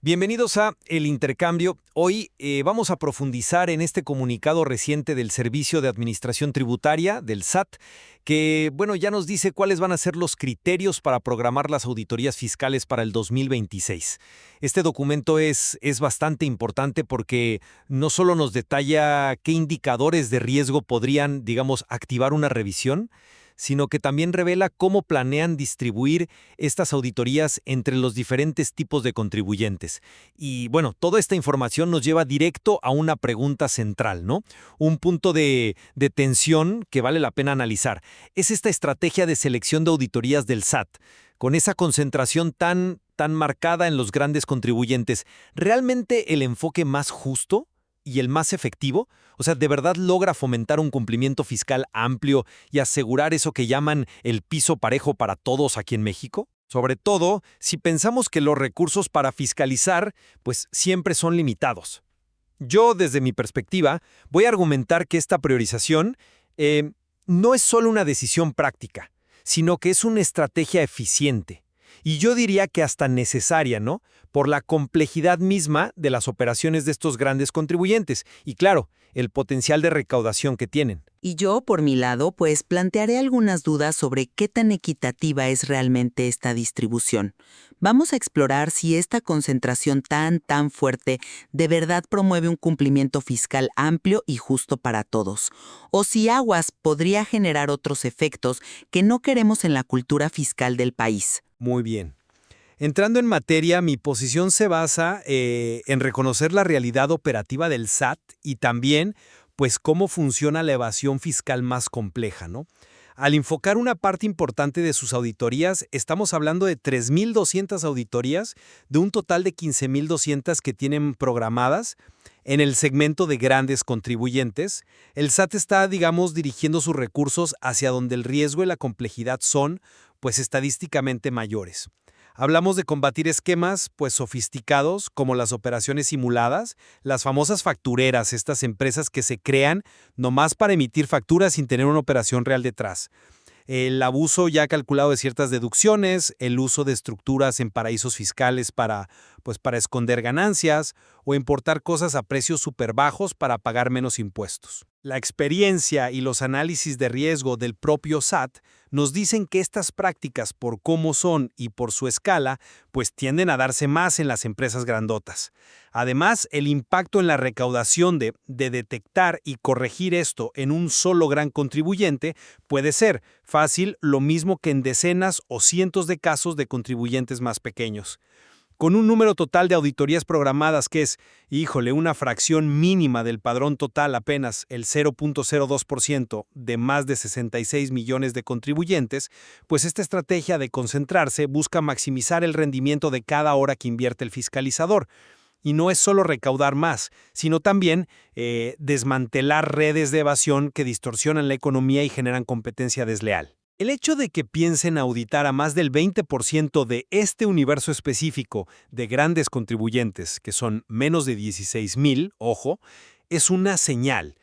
Bienvenidos a El Intercambio. Hoy vamos a profundizar en este comunicado reciente del Servicio de Administración Tributaria, del SAT, que, ya nos dice cuáles van a ser los criterios para programar las auditorías fiscales para el 2026. Este documento es bastante importante porque no solo nos detalla qué indicadores de riesgo podrían, activar una revisión, sino que también revela cómo planean distribuir estas auditorías entre los diferentes tipos de contribuyentes. Y toda esta información nos lleva directo a una pregunta central, ¿no? Un punto de tensión que vale la pena analizar. Es esta estrategia de selección de auditorías del SAT, con esa concentración tan marcada en los grandes contribuyentes. ¿Realmente el enfoque más justo y el más efectivo? O sea, ¿de verdad logra fomentar un cumplimiento fiscal amplio y asegurar eso que llaman el piso parejo para todos aquí en México? Sobre todo, si pensamos que los recursos para fiscalizar, siempre son limitados. Yo, desde mi perspectiva, voy a argumentar que esta priorización no es solo una decisión práctica, sino que es una estrategia eficiente. Y yo diría que hasta necesaria, ¿no? Por la complejidad misma de las operaciones de estos grandes contribuyentes y, claro, el potencial de recaudación que tienen. Y yo, por mi lado, plantearé algunas dudas sobre qué tan equitativa es realmente esta distribución. Vamos a explorar si esta concentración tan fuerte de verdad promueve un cumplimiento fiscal amplio y justo para todos, o si aguas podría generar otros efectos que no queremos en la cultura fiscal del país. Muy bien. Entrando en materia, mi posición se basa en reconocer la realidad operativa del SAT y también, cómo funciona la evasión fiscal más compleja, ¿no? Al enfocar una parte importante de sus auditorías, estamos hablando de 3.200 auditorías de un total de 15.200 que tienen programadas en el segmento de grandes contribuyentes. El SAT está, dirigiendo sus recursos hacia donde el riesgo y la complejidad son, estadísticamente mayores. Hablamos de combatir esquemas, sofisticados, como las operaciones simuladas, las famosas factureras, estas empresas que se crean nomás para emitir facturas sin tener una operación real detrás. El abuso ya calculado de ciertas deducciones, el uso de estructuras en paraísos fiscales para esconder ganancias o importar cosas a precios súper bajos para pagar menos impuestos. La experiencia y los análisis de riesgo del propio SAT nos dicen que estas prácticas, por cómo son y por su escala, tienden a darse más en las empresas grandotas. Además, el impacto en la recaudación de detectar y corregir esto en un solo gran contribuyente puede ser fácil lo mismo que en decenas o cientos de casos de contribuyentes más pequeños. Con un número total de auditorías programadas que es, una fracción mínima del padrón total, apenas el 0.02% de más de 66 millones de contribuyentes, esta estrategia de concentrarse busca maximizar el rendimiento de cada hora que invierte el fiscalizador. Y no es solo recaudar más, sino también desmantelar redes de evasión que distorsionan la economía y generan competencia desleal. El hecho de que piensen auditar a más del 20% de este universo específico de grandes contribuyentes, que son menos de 16,000, ojo, es una señal.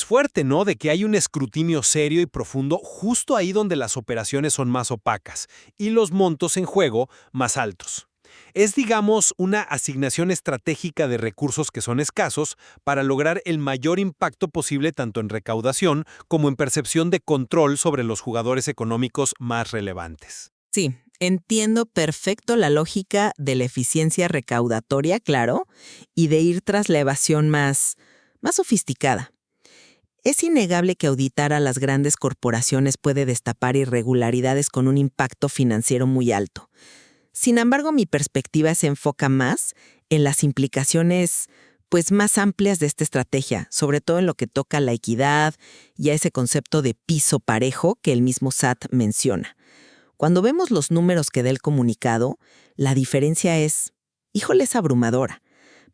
Fuerte, ¿no?, de que hay un escrutinio serio y profundo justo ahí donde las operaciones son más opacas y los montos en juego más altos. Es, una asignación estratégica de recursos que son escasos para lograr el mayor impacto posible tanto en recaudación como en percepción de control sobre los jugadores económicos más relevantes. Sí, entiendo perfecto la lógica de la eficiencia recaudatoria, claro, y de ir tras la evasión más sofisticada. Es innegable que auditar a las grandes corporaciones puede destapar irregularidades con un impacto financiero muy alto. Sin embargo, mi perspectiva se enfoca más en las implicaciones más amplias de esta estrategia, sobre todo en lo que toca a la equidad y a ese concepto de piso parejo que el mismo SAT menciona. Cuando vemos los números que da el comunicado, la diferencia es, es abrumadora.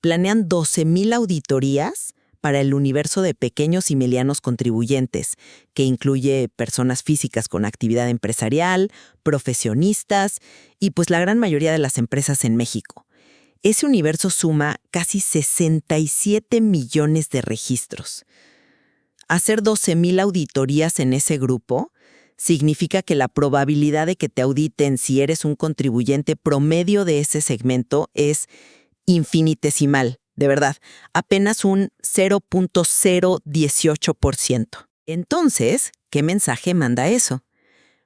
Planean 12,000 auditorías para el universo de pequeños y medianos contribuyentes, que incluye personas físicas con actividad empresarial, profesionistas y la gran mayoría de las empresas en México. Ese universo suma casi 67 millones de registros. Hacer 12,000 auditorías en ese grupo significa que la probabilidad de que te auditen si eres un contribuyente promedio de ese segmento es infinitesimal, de verdad, apenas un 0.018%. Entonces, ¿qué mensaje manda eso?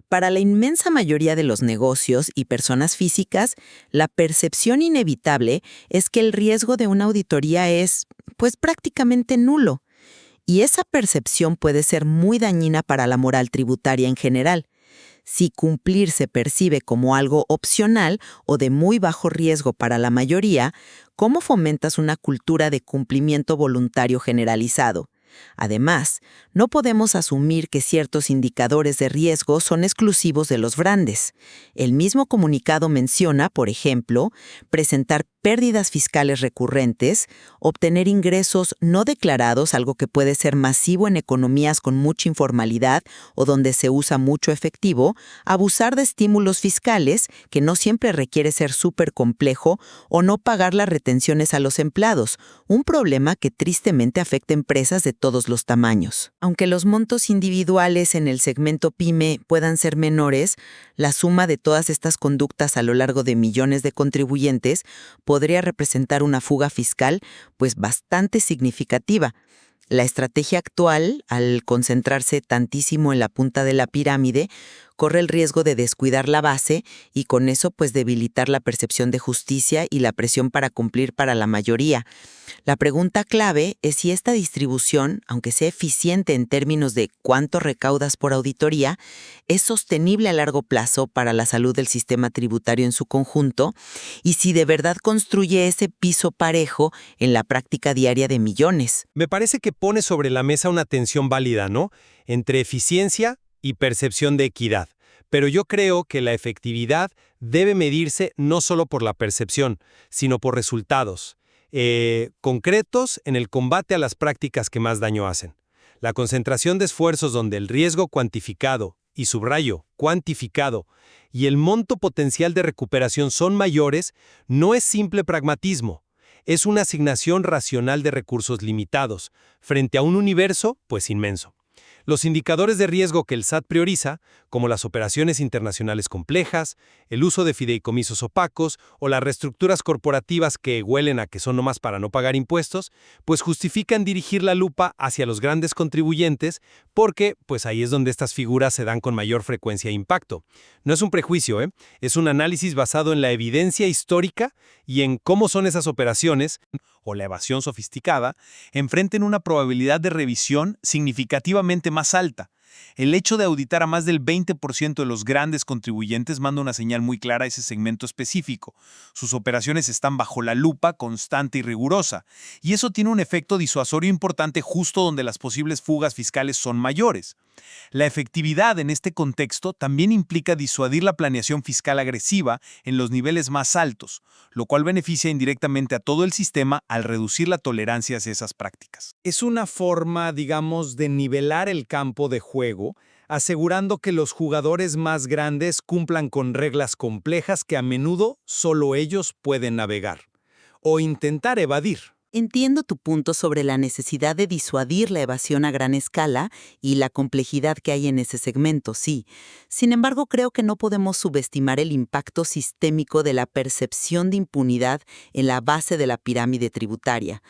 Para la inmensa mayoría de los negocios y personas físicas, la percepción inevitable es que el riesgo de una auditoría es, pues, prácticamente nulo. Y esa percepción puede ser muy dañina para la moral tributaria en general. Si cumplir se percibe como algo opcional o de muy bajo riesgo para la mayoría, ¿cómo fomentas una cultura de cumplimiento voluntario generalizado? Además, no podemos asumir que ciertos indicadores de riesgo son exclusivos de los grandes. El mismo comunicado menciona, por ejemplo, presentar pérdidas fiscales recurrentes, obtener ingresos no declarados, algo que puede ser masivo en economías con mucha informalidad o donde se usa mucho efectivo, abusar de estímulos fiscales, que no siempre requiere ser súper complejo, o no pagar las retenciones a los empleados, un problema que tristemente afecta a empresas de todos los tamaños. Aunque los montos individuales en el segmento PYME puedan ser menores, la suma de todas estas conductas a lo largo de millones de contribuyentes podría representar una fuga fiscal, pues bastante significativa. La estrategia actual, al concentrarse tantísimo en la punta de la pirámide, corre el riesgo de descuidar la base y con eso pues debilitar la percepción de justicia y la presión para cumplir para la mayoría. La pregunta clave es si esta distribución, aunque sea eficiente en términos de cuánto recaudas por auditoría, es sostenible a largo plazo para la salud del sistema tributario en su conjunto y si de verdad construye ese piso parejo en la práctica diaria de millones. Me parece que pone sobre la mesa una tensión válida, ¿no? Entre eficiencia y percepción de equidad. Pero yo creo que la efectividad debe medirse no solo por la percepción, sino por resultados concretos en el combate a las prácticas que más daño hacen. La concentración de esfuerzos donde el riesgo cuantificado, y subrayo, cuantificado, y el monto potencial de recuperación son mayores, no es simple pragmatismo. Es una asignación racional de recursos limitados, frente a un universo, pues inmenso. Los indicadores de riesgo que el SAT prioriza, como las operaciones internacionales complejas, el uso de fideicomisos opacos o las reestructuras corporativas que huelen a que son nomás para no pagar impuestos, pues justifican dirigir la lupa hacia los grandes contribuyentes porque pues ahí es donde estas figuras se dan con mayor frecuencia e impacto. No es un prejuicio, es un análisis basado en la evidencia histórica y en cómo son esas operaciones, o la evasión sofisticada, enfrenten una probabilidad de revisión significativamente más alta. El hecho de auditar a más del 20% de los grandes contribuyentes manda una señal muy clara a ese segmento específico. Sus operaciones están bajo la lupa constante y rigurosa, y eso tiene un efecto disuasorio importante justo donde las posibles fugas fiscales son mayores. La efectividad en este contexto también implica disuadir la planeación fiscal agresiva en los niveles más altos, lo cual beneficia indirectamente a todo el sistema al reducir la tolerancia hacia esas prácticas. Es una forma, digamos, de nivelar el campo de juego, asegurando que los jugadores más grandes cumplan con reglas complejas que a menudo solo ellos pueden navegar o intentar evadir. Entiendo tu punto sobre la necesidad de disuadir la evasión a gran escala y la complejidad que hay en ese segmento, sí. Sin embargo, creo que no podemos subestimar el impacto sistémico de la percepción de impunidad en la base de la pirámide tributaria.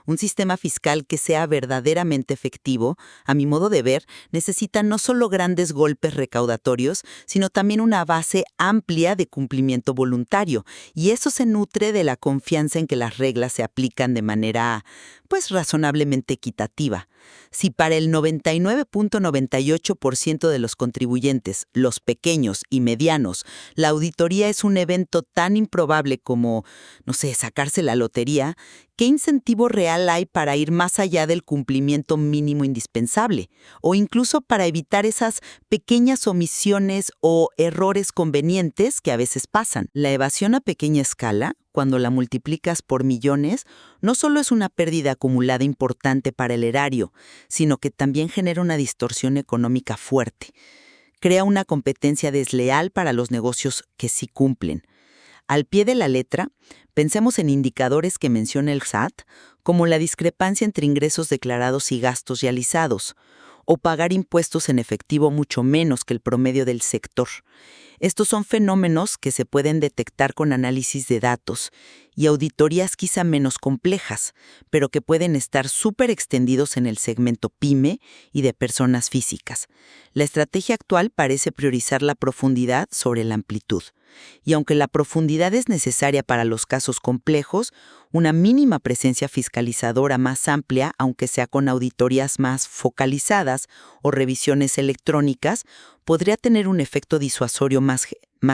Un sistema fiscal que sea verdaderamente efectivo, a mi modo de ver, necesita no solo grandes golpes recaudatorios, sino también una base amplia de cumplimiento voluntario, y eso se nutre de la confianza en que las reglas se aplican de manera, pues, razonablemente equitativa. Si para el 99.98% de los contribuyentes, los pequeños y medianos, la auditoría es un evento tan improbable como, no sé, sacarse la lotería, ¿qué incentivo real hay para ir más allá del cumplimiento mínimo indispensable? O incluso para evitar esas pequeñas omisiones o errores convenientes que a veces pasan. La evasión a pequeña escala, cuando la multiplicas por millones, no solo es una pérdida acumulada importante para el erario, sino que también genera una distorsión económica fuerte. Crea una competencia desleal para los negocios que sí cumplen. Al pie de la letra, pensemos en indicadores que menciona el SAT, como la discrepancia entre ingresos declarados y gastos realizados, o pagar impuestos en efectivo mucho menos que el promedio del sector. Estos son fenómenos que se pueden detectar con análisis de datos y auditorías quizá menos complejas, pero que pueden estar súper extendidos en el segmento PYME y de personas físicas. La estrategia actual parece priorizar la profundidad sobre la amplitud. Y aunque la profundidad es necesaria para los casos complejos, una mínima presencia fiscalizadora más amplia, aunque sea con auditorías más focalizadas o revisiones electrónicas, podría tener un efecto disuasorio más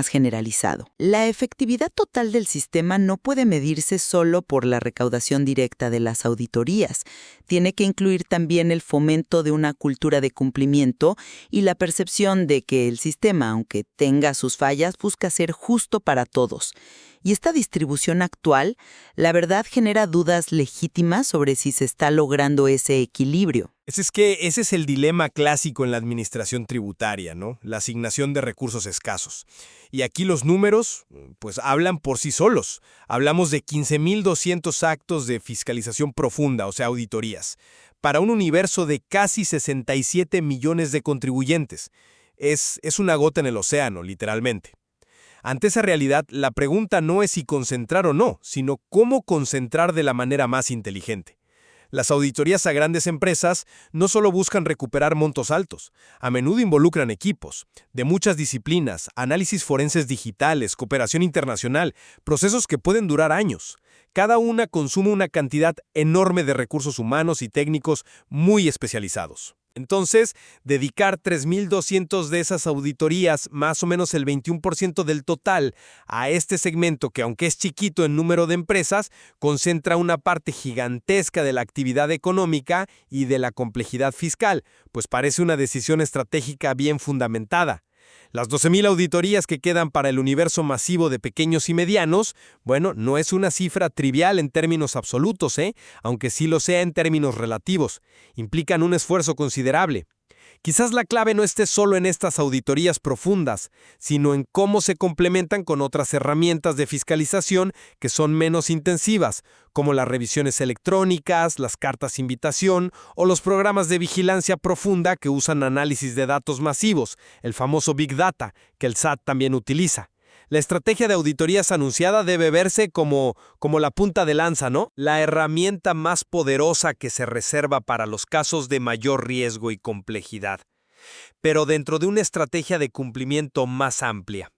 generalizado. La efectividad total del sistema no puede medirse solo por la recaudación directa de las auditorías. Tiene que incluir también el fomento de una cultura de cumplimiento y la percepción de que el sistema, aunque tenga sus fallas, busca ser justo para todos. Y esta distribución actual, la verdad, genera dudas legítimas sobre si se está logrando ese equilibrio. Ese es el dilema clásico en la administración tributaria, ¿no? La asignación de recursos escasos. Y aquí los números, pues hablan por sí solos. Hablamos de 15.200 actos de fiscalización profunda, o sea, auditorías, para un universo de casi 67 millones de contribuyentes. Es una gota en el océano, literalmente. Ante esa realidad, la pregunta no es si concentrar o no, sino cómo concentrar de la manera más inteligente. Las auditorías a grandes empresas no solo buscan recuperar montos altos, a menudo involucran equipos, de muchas disciplinas, análisis forenses digitales, cooperación internacional, procesos que pueden durar años. Cada una consume una cantidad enorme de recursos humanos y técnicos muy especializados. Entonces, dedicar 3.200 de esas auditorías, más o menos el 21% del total, a este segmento que, aunque es chiquito en número de empresas, concentra una parte gigantesca de la actividad económica y de la complejidad fiscal, pues parece una decisión estratégica bien fundamentada. Las 12.000 auditorías que quedan para el universo masivo de pequeños y medianos, bueno, no es una cifra trivial en términos absolutos, aunque sí lo sea en términos relativos. Implican un esfuerzo considerable. Quizás la clave no esté solo en estas auditorías profundas, sino en cómo se complementan con otras herramientas de fiscalización que son menos intensivas, como las revisiones electrónicas, las cartas invitación o los programas de vigilancia profunda que usan análisis de datos masivos, el famoso Big Data, que el SAT también utiliza. La estrategia de auditorías anunciada debe verse como la punta de lanza, ¿no? La herramienta más poderosa que se reserva para los casos de mayor riesgo y complejidad, pero dentro de una estrategia de cumplimiento más amplia.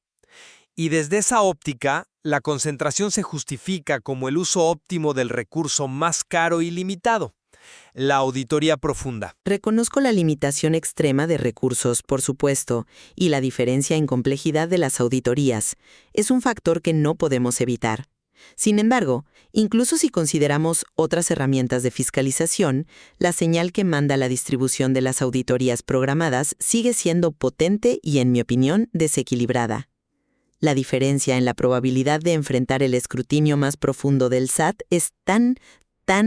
Y desde esa óptica, la concentración se justifica como el uso óptimo del recurso más caro y limitado. La auditoría profunda. Reconozco la limitación extrema de recursos, por supuesto, y la diferencia en complejidad de las auditorías. Es un factor que no podemos evitar. Sin embargo, incluso si consideramos otras herramientas de fiscalización, la señal que manda la distribución de las auditorías programadas sigue siendo potente y, en mi opinión, desequilibrada. La diferencia en la probabilidad de enfrentar el escrutinio más profundo del SAT es tan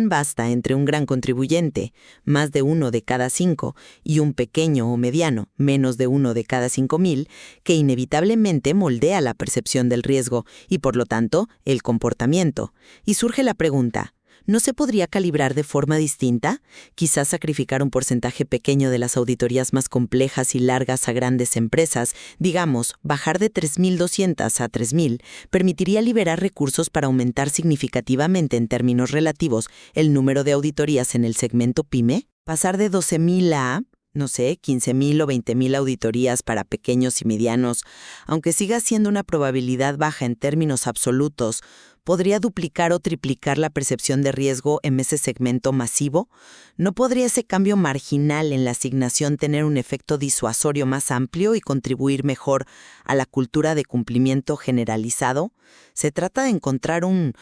vasta entre un gran contribuyente, más de 1 de cada 5, y un pequeño o mediano, menos de 1 de cada 5.000, que inevitablemente moldea la percepción del riesgo y, por lo tanto, el comportamiento. Y surge la pregunta, ¿no se podría calibrar de forma distinta? Quizás sacrificar un porcentaje pequeño de las auditorías más complejas y largas a grandes empresas, digamos, bajar de 3.200 a 3.000, permitiría liberar recursos para aumentar significativamente en términos relativos el número de auditorías en el segmento PYME, pasar de 12.000 a, no sé, 15.000 o 20.000 auditorías para pequeños y medianos, aunque siga siendo una probabilidad baja en términos absolutos, ¿podría duplicar o triplicar la percepción de riesgo en ese segmento masivo? ¿No podría ese cambio marginal en la asignación tener un efecto disuasorio más amplio y contribuir mejor a la cultura de cumplimiento generalizado? Se trata de encontrar un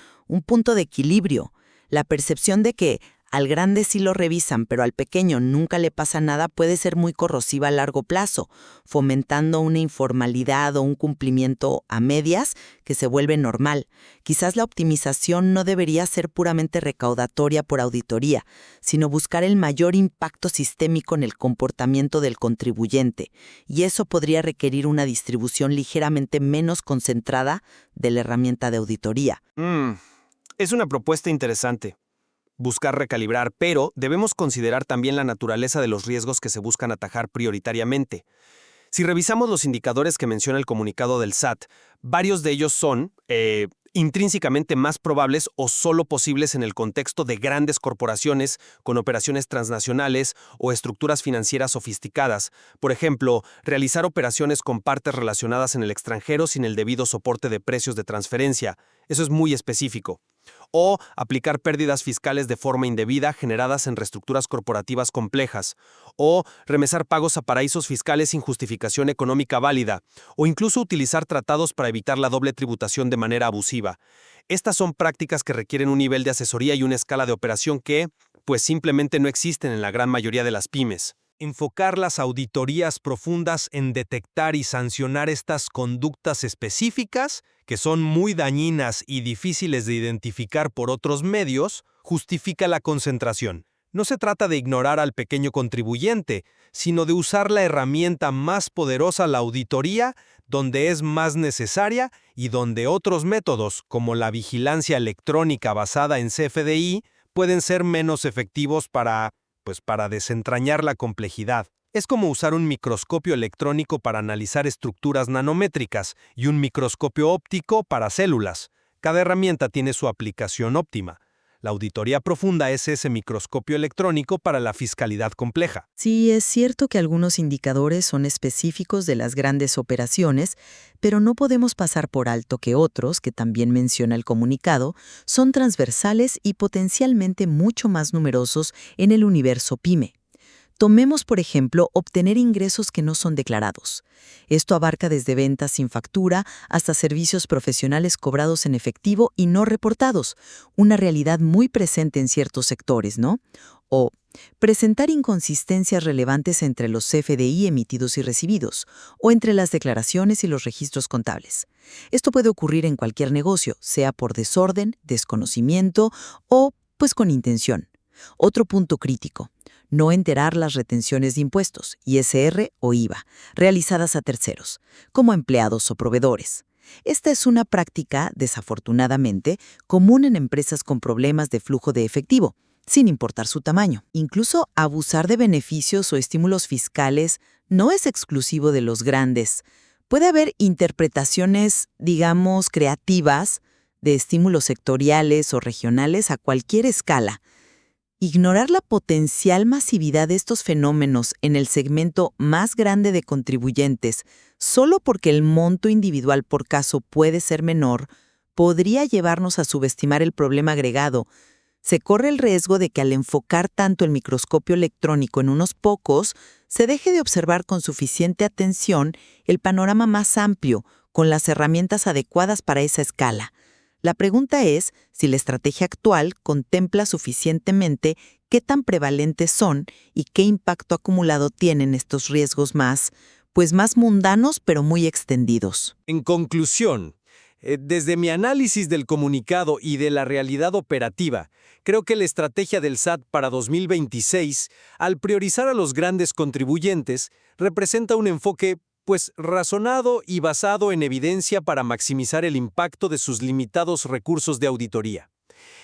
punto de equilibrio. La percepción de que al grande sí lo revisan, pero al pequeño nunca le pasa nada puede ser muy corrosiva a largo plazo, fomentando una informalidad o un cumplimiento a medias que se vuelve normal. Quizás la optimización no debería ser puramente recaudatoria por auditoría, sino buscar el mayor impacto sistémico en el comportamiento del contribuyente, y eso podría requerir una distribución ligeramente menos concentrada de la herramienta de auditoría. Es una propuesta interesante. buscar recalibrar, pero debemos considerar también la naturaleza de los riesgos que se buscan atajar prioritariamente. Si revisamos los indicadores que menciona el comunicado del SAT, varios de ellos son intrínsecamente más probables o solo posibles en el contexto de grandes corporaciones con operaciones transnacionales o estructuras financieras sofisticadas. Por ejemplo, realizar operaciones con partes relacionadas en el extranjero sin el debido soporte de precios de transferencia. Eso es muy específico. O aplicar pérdidas fiscales de forma indebida generadas en reestructuras corporativas complejas, o remesar pagos a paraísos fiscales sin justificación económica válida, o incluso utilizar tratados para evitar la doble tributación de manera abusiva. Estas son prácticas que requieren un nivel de asesoría y una escala de operación que, pues simplemente no existen en la gran mayoría de las pymes. Enfocar las auditorías profundas en detectar y sancionar estas conductas específicas, que son muy dañinas y difíciles de identificar por otros medios, justifica la concentración. No se trata de ignorar al pequeño contribuyente, sino de usar la herramienta más poderosa, la auditoría, donde es más necesaria y donde otros métodos, como la vigilancia electrónica basada en CFDI, pueden ser menos efectivos para desentrañar la complejidad. Es como usar un microscopio electrónico para analizar estructuras nanométricas y un microscopio óptico para células. Cada herramienta tiene su aplicación óptima. La auditoría profunda es ese microscopio electrónico para la fiscalidad compleja. Sí, es cierto que algunos indicadores son específicos de las grandes operaciones, pero no podemos pasar por alto que otros, que también menciona el comunicado, son transversales y potencialmente mucho más numerosos en el universo PYME. Tomemos, por ejemplo, obtener ingresos que no son declarados. Esto abarca desde ventas sin factura hasta servicios profesionales cobrados en efectivo y no reportados, una realidad muy presente en ciertos sectores, ¿no? O presentar inconsistencias relevantes entre los CFDI emitidos y recibidos, o entre las declaraciones y los registros contables. Esto puede ocurrir en cualquier negocio, sea por desorden, desconocimiento o, pues, con intención. Otro punto crítico: no enterar las retenciones de impuestos, ISR o IVA, realizadas a terceros, como empleados o proveedores. Esta es una práctica, desafortunadamente, común en empresas con problemas de flujo de efectivo, sin importar su tamaño. Incluso abusar de beneficios o estímulos fiscales no es exclusivo de los grandes. Puede haber interpretaciones, digamos, creativas, de estímulos sectoriales o regionales a cualquier escala. Ignorar la potencial masividad de estos fenómenos en el segmento más grande de contribuyentes, solo porque el monto individual por caso puede ser menor, podría llevarnos a subestimar el problema agregado. Se corre el riesgo de que al enfocar tanto el microscopio electrónico en unos pocos, se deje de observar con suficiente atención el panorama más amplio, con las herramientas adecuadas para esa escala. La pregunta es si la estrategia actual contempla suficientemente qué tan prevalentes son y qué impacto acumulado tienen estos riesgos más mundanos pero muy extendidos. En conclusión, desde mi análisis del comunicado y de la realidad operativa, creo que la estrategia del SAT para 2026, al priorizar a los grandes contribuyentes, representa un enfoque razonado y basado en evidencia para maximizar el impacto de sus limitados recursos de auditoría.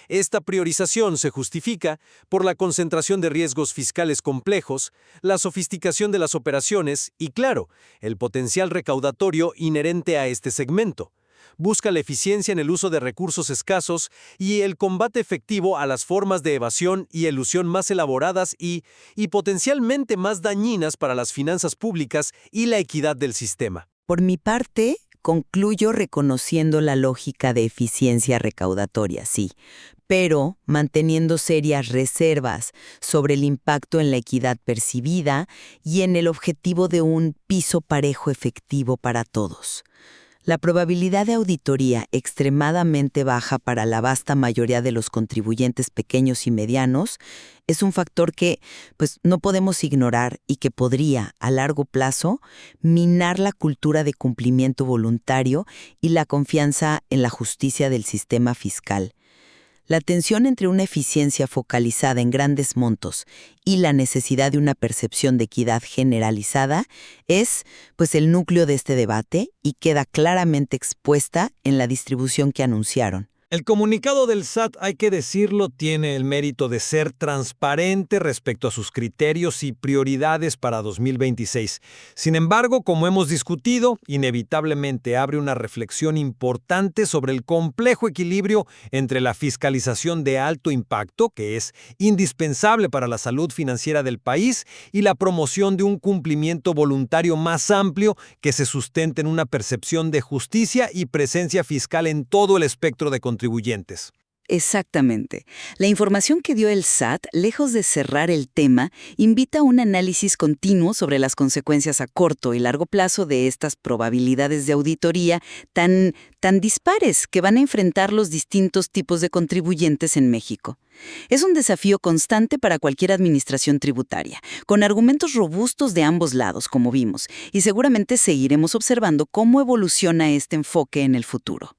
Esta priorización se justifica por la concentración de riesgos fiscales complejos, la sofisticación de las operaciones y, claro, el potencial recaudatorio inherente a este segmento. Busca la eficiencia en el uso de recursos escasos y el combate efectivo a las formas de evasión y elusión más elaboradas y potencialmente más dañinas para las finanzas públicas y la equidad del sistema. Por mi parte, concluyo reconociendo la lógica de eficiencia recaudatoria, sí, pero manteniendo serias reservas sobre el impacto en la equidad percibida y en el objetivo de un piso parejo efectivo para todos. La probabilidad de auditoría extremadamente baja para la vasta mayoría de los contribuyentes pequeños y medianos es un factor que, no podemos ignorar y que podría, a largo plazo, minar la cultura de cumplimiento voluntario y la confianza en la justicia del sistema fiscal. La tensión entre una eficiencia focalizada en grandes montos y la necesidad de una percepción de equidad generalizada es, el núcleo de este debate y queda claramente expuesta en la distribución que anunciaron. El comunicado del SAT, hay que decirlo, tiene el mérito de ser transparente respecto a sus criterios y prioridades para 2026. Sin embargo, como hemos discutido, inevitablemente abre una reflexión importante sobre el complejo equilibrio entre la fiscalización de alto impacto, que es indispensable para la salud financiera del país, y la promoción de un cumplimiento voluntario más amplio que se sustente en una percepción de justicia y presencia fiscal en todo el espectro de contribuyentes. Exactamente. La información que dio el SAT, lejos de cerrar el tema, invita a un análisis continuo sobre las consecuencias a corto y largo plazo de estas probabilidades de auditoría tan dispares que van a enfrentar los distintos tipos de contribuyentes en México. Es un desafío constante para cualquier administración tributaria, con argumentos robustos de ambos lados, como vimos, y seguramente seguiremos observando cómo evoluciona este enfoque en el futuro.